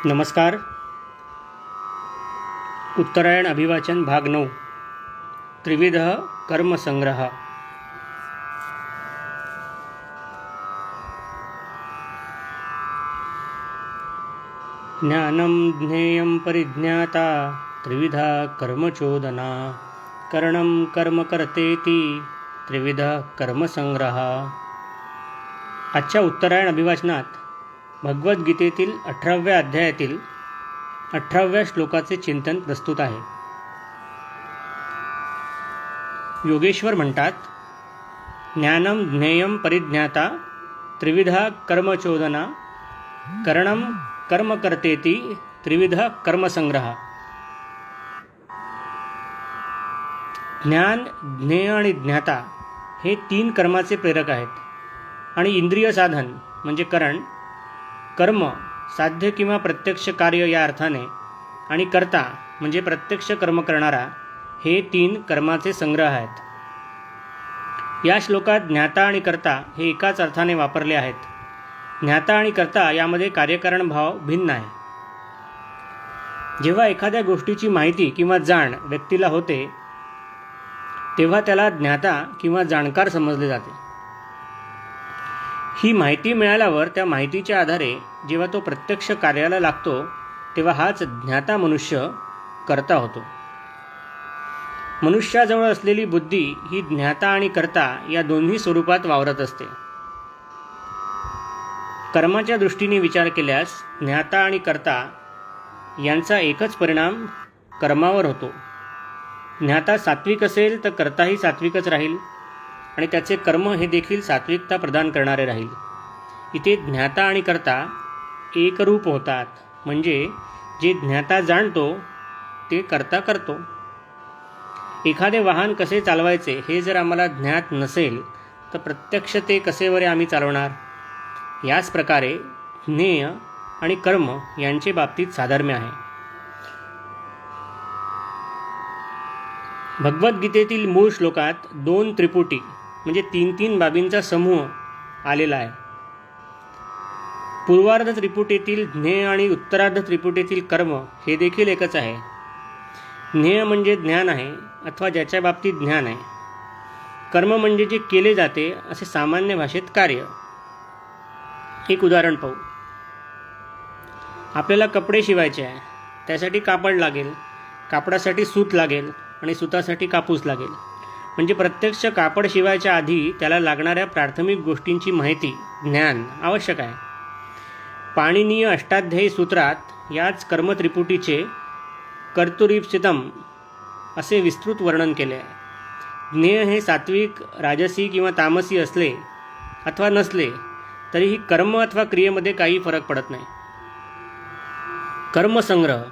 नमस्कार. उत्तरायण अभिवाचन भाग 9. त्रिविध कर्मसंग्रह. ज्ञानं ज्ञेयं परिज्ञाता त्रिविधा कर्मचोदना करणं कर्म कर्तेति त्रिविध कर्मसंग्रह. आजच्या उत्तरायण अभिवाचनात भगवद्गीतेतील 18व्या अध्यायातील 18व्या श्लोकाचे चिंतन प्रस्तुत आहे. योगेश्वर म्हणतात, ज्ञानं ज्ञेयं परिज्ञाता त्रिविधा कर्मचोदना करणं कर्म कर्तेति त्रिविध कर्मसंग्रह. ज्ञान, ज्ञेय आणि ज्ञाता हे 3 कर्माचे प्रेरक आहेत आणि इंद्रिय साधन म्हणजे करण, कर्म साध्य किंवा प्रत्यक्ष कार्य या अर्थाने आणि कर्ता म्हणजे प्रत्यक्ष कर्म करणारा हे 3 कर्माचे संग्रह आहेत. या श्लोकात ज्ञाता आणि कर्ता हे एकाच अर्थाने वापरले आहेत. ज्ञाता आणि कर्ता यामध्ये कार्यकारण भाव भिन्न आहे. जेव्हा एखाद्या गोष्टीची माहिती किंवा जाण व्यक्तीला होते तेव्हा त्याला ज्ञाता किंवा जाणकार समजले जाते. ही माहिती मिळाल्यावर त्या माहितीच्या आधारे जेव्हा तो प्रत्यक्ष कार्याला लागतो तेव्हा हाच ज्ञाता मनुष्य कर्ता होतो. मनुष्याजवळ असलेली बुद्धी ही ज्ञाता आणि कर्ता या दोन्ही स्वरूपात वावरत असते. कर्माच्या दृष्टीने विचार केल्यास ज्ञाता आणि कर्ता यांचा एकच परिणाम कर्मावर होतो. ज्ञाता सात्विक असेल तर कर्ताही सात्विकच राहील आणि त्याचे कर्म हे देखील सात्विकता प्रदान करणारे राहील. इथे ज्ञाता आणि कर्ता एकरूप होतात, म्हणजे जे ज्ञाता जाणतो ते कर्ता करतो. एखादे वाहन कसे चालवायचे हे जर आम्हाला ज्ञात नसेल तर प्रत्यक्ष ते कसे वरे आम्ही चालवणार. याच प्रकारे ज्ञेय आणि कर्म यांचे बाबतीत साधर्म्य आहे. भगवद्गीतेतील मूळ श्लोकात 2 त्रिपुटी म्हणजे 3 बाबींचा समूह आलेला आहे. पूर्वार्ध त्रिपुटीतील ज्ञेय आणि उत्तरार्ध त्रिपुटीतील कर्म हे देखील एकच आहे. ज्ञेय म्हणजे ज्ञान आहे अथवा ज्याच्या बाबतीत ज्ञान आहे. कर्म म्हणजे जे केले जाते असे सामान्य भाषेत कार्य. एक उदाहरण पाहू. आपल्याला कपडे शिवायचे आहे, त्यासाठी कापड लागेल, कापडासाठी सूत लागेल आणि सुतासाठी कापूस लागेल. म्हणजे प्रत्यक्ष कापड शिवायच्या आधी त्याला लागणाऱ्या प्राथमिक गोष्टींची माहिती, ज्ञान आवश्यक आहे. पाणिनीय अष्टाध्यायी सूत्रात याच कर्मत्रिपुटीचे कर्तुरीप्सितम असे विस्तृत वर्णन केले आहे. ज्ञेय हे सात्विक, राजसी किंवा तामसी असले अथवा नसले तरीही कर्म अथवा क्रियेमध्ये काही फरक पडत नाही. कर्मसंग्रह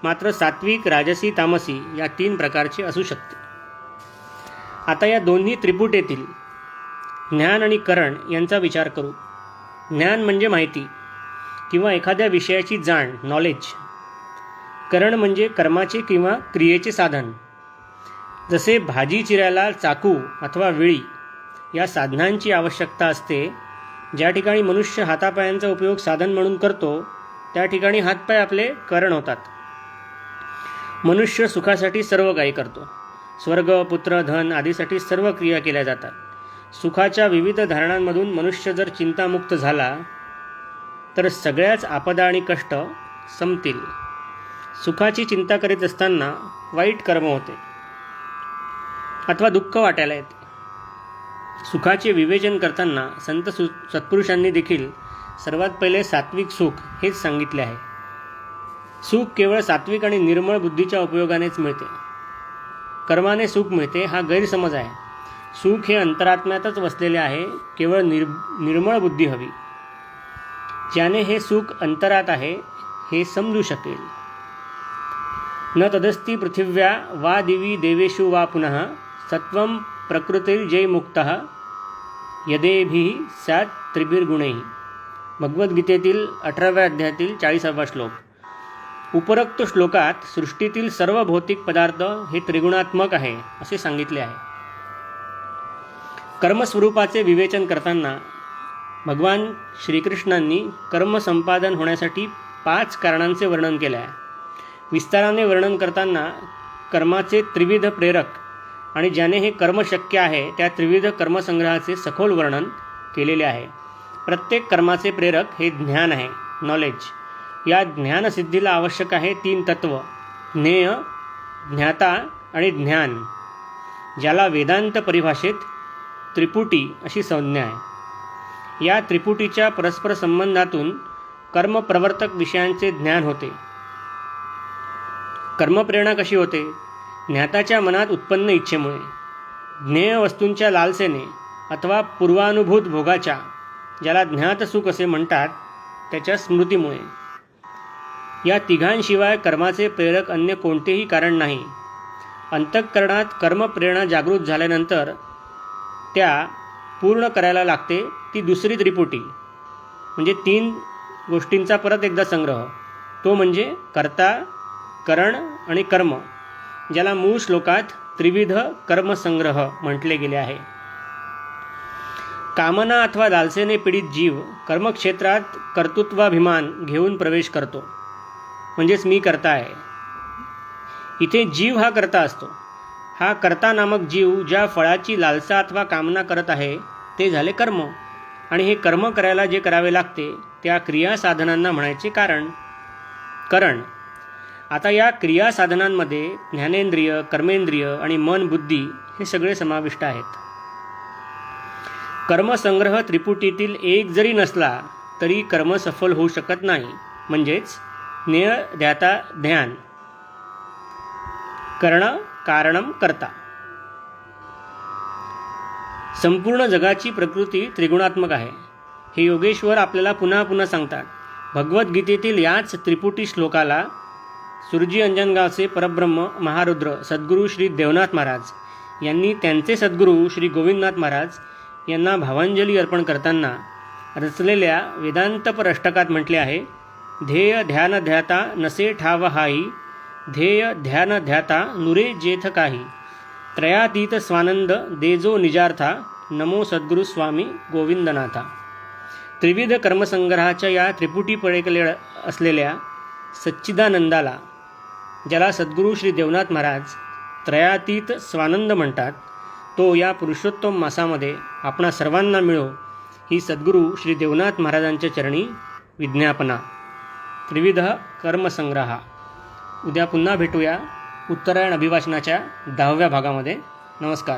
मात्र सात्विक, राजसी, तामसी या 3 प्रकारचे असू शकते. आता या दोन्ही त्रिपुटीतील ज्ञान आणि करण यांचा विचार करू. ज्ञान म्हणजे माहिती किंवा एखाद्या विषयाची जाण, नॉलेज. करण म्हणजे कर्माचे किंवा क्रियेचे साधन. जसे भाजी चिरायला चाकू अथवा विळी या साधनांची आवश्यकता असते. ज्या ठिकाणी मनुष्य हातापायांचा उपयोग साधन म्हणून करतो त्या ठिकाणी हातपाय आपले करण होतात. मनुष्य सुखासाठी सर्व काही करतो. स्वर्ग, पुत्र, धन आदीसाठी सर्व क्रिया केल्या जातात. सुखाच्या विविध धारणांमधून मनुष्य जर चिंतामुक्त झाला तर सगळ्याच आपदा आणि कष्ट संपतील. सुखाची चिंता करीत असताना वाईट कर्म होते अथवा दुःख वाटायला येते. सुखाचे विवेचन करताना संत सत्पुरुषांनी देखील सर्वात पहिले सात्विक सुख हेच सांगितले आहे. सुख केवळ सात्विक आणि निर्मळ बुद्धीच्या उपयोगानेच मिळते. कर्माने सुख मिळते हा गैरसमज आहे. सुख हे अंतरात्म्यातच वसलेले आहे. केवळ निर्मळ बुद्धी हवी, ज्याने हे सुख अंतरात आहे हे समजू शकेल. न तदस्ति पृथिव्या वा दिवी देवेषु वा पुनः सत्वं प्रकृतिर्जयमुक्तः यदेभिः स्यात् त्रिभिर्गुणैः. भगवद्गीतेतील 18व्या अध्यायातील 40वा श्लोक. उपरोक्त श्लोकात सृष्टीतील सर्व भौतिक पदार्थ हे त्रिगुणात्मक आहे असे सांगितले आहे. कर्मस्वरूपाचे विवेचन करताना भगवान श्रीकृष्णांनी कर्म संपादन होण्यासाठी 5 कारणांचे वर्णन केले आहे. विस्ताराने वर्णन करताना कर्माचे त्रिविध प्रेरक आणि ज्याने हे कर्म शक्य आहे त्या त्रिविध कर्मसंग्रहाचे सखोल वर्णन केलेले आहे. प्रत्येक कर्माचे प्रेरक हे ज्ञान आहे, नॉलेज. या ज्ञानसिद्धीला आवश्यक आहे 3 तत्व: ज्ञेय, ज्ञाता आणि ज्ञान, ज्याला वेदांत परिभाषेत त्रिपुटी अशी संज्ञा आहे. या त्रिपुटीच्या परस्पर संबंधातून कर्मप्रवर्तक विषयांचे ज्ञान होते. कर्मप्रेरणा कशी होते? ज्ञाताच्या मनात उत्पन्न इच्छेमुळे, ज्ञेय वस्तूंच्या लालसेने अथवा पूर्वानुभूत भोगाच्या, ज्याला ज्ञात सुख असे म्हणतात, त्याच्या स्मृतीमुळे. या तिघांशिवाय कर्माचे प्रेरक अन्य कोणतेही कारण नाही. अंतःकरणात कर्मप्रेरणा जागृत झाल्यानंतर त्या पूर्ण करायला लागते ती दुसरी त्रिपुटी, म्हणजे 3 गोष्टींचा परत एकदा संग्रह. तो म्हणजे कर्ता, करण आणि कर्म, ज्याला मूळ श्लोकात त्रिविध कर्मसंग्रह म्हटले गेले आहे. कामना अथवा लालसेने पीडित जीव कर्मक्षेत्रात कर्तृत्वाभिमान घेऊन प्रवेश करतो, म्हणजेच मी कर्ता आहे. इथे जीव हा कर्ता असतो. हा कर्ता नामक जीव ज्या फळाची लालसा अथवा कामना करत आहे ते झाले कर्म, आणि हे कर्म करायला जे करावे लागते त्या क्रियासाधनांना म्हणायचे करण. आता या क्रियासाधनांमध्ये ज्ञानेंद्रिय, कर्मेंद्रिय आणि मन, बुद्धी हे सगळे समाविष्ट आहेत. कर्मसंग्रह त्रिपुटीतील एक जरी नसला तरी कर्म सफल होऊ शकत नाही. म्हणजेच ज्ञेय, ध्याता, ध्यान, कर्ण, कारणम, कर्ता. संपूर्ण जगाची प्रकृती त्रिगुणात्मक आहे हे योगेश्वर आपल्याला पुन्हा पुन्हा सांगतात. भगवद्गीतेतील याच त्रिपुटी श्लोकाला सुरजी अंजनगावचे परब्रह्म महारुद्र सद्गुरू श्री देवनाथ महाराज यांनी त्यांचे सद्गुरू श्री गोविंदनाथ महाराज यांना भावांजली अर्पण करताना रचलेल्या वेदांतपर अष्टकात म्हटले आहे: ध्येय ध्यान ध्याता नसे ठाव हाई, ध्येय ध्यान ध्याता नुरे जेथ काही, त्रयातीत स्वानंद देजो निजार्था, नमो सद्गुरू स्वामी गोविंदनाथा. त्रिविध कर्मसंग्रहाच्या या त्रिपुटी पडेकले असलेल्या सच्चिदानंदाला, ज्याला सद्गुरू श्री देवनाथ महाराज त्रयातीत स्वानंद म्हणतात, तो या पुरुषोत्तम मासामध्ये आपणा सर्वांना मिळो ही सद्गुरू श्री देवनाथ महाराजांच्या चरणी विज्ञापना. त्रिविध कर्मसंग्रहा. उद्या पुन्हा भेटूया उत्तरायण अभिभाषणाच्या 10व्या भागामध्ये. नमस्कार.